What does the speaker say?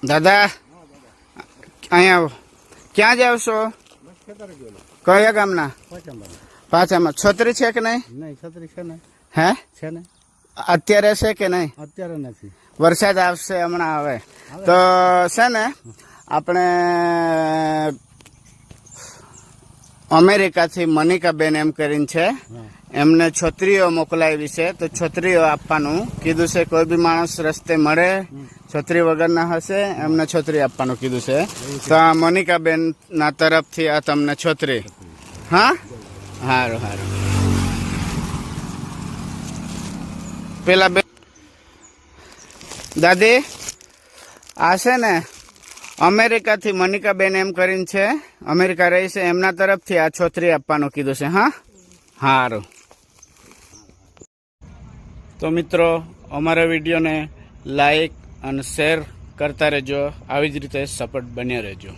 દાદા અહીંયા આવો. ક્યાં જાવ છો? કયા ગામના? પાછામાં. છોતરી છે કે નહીં? નહીં, છત્રી છે ને. હે છે ને. અત્યારે છે કે નહીં? અત્યારે નથી. વરસાદ આવશે હમણાં આવે તો છે ને આપણે અમેરિકાથી મનિકાબેન એમ કરીને છે, એમને છોતરીઓ મોકલાવી છે. તો છોતરીઓ આપવાનું કીધું છે. કોઈ બી માણસ રસ્તે મળે છોતરી વગરના હશે એમને છોતરી આપવાનું કીધું છે. તો આ મનિકાબેન ના તરફથી આ તમને છોતરી. હા, સારું સારું. પેલા બે દાદી આ છે ને અમેરિકાથી મનિકાબેન એમ કરીને છે, અમેરિકા રહી છે, એમના તરફથી આ છોતરી આપવાનું કીધું છે. હા, સારું. તો મિત્રો, અમારા વિડીયોને લાઈક અને શેર કરતા રહેજો. આવી જ રીતે સપોર્ટ બન્યા રહેજો.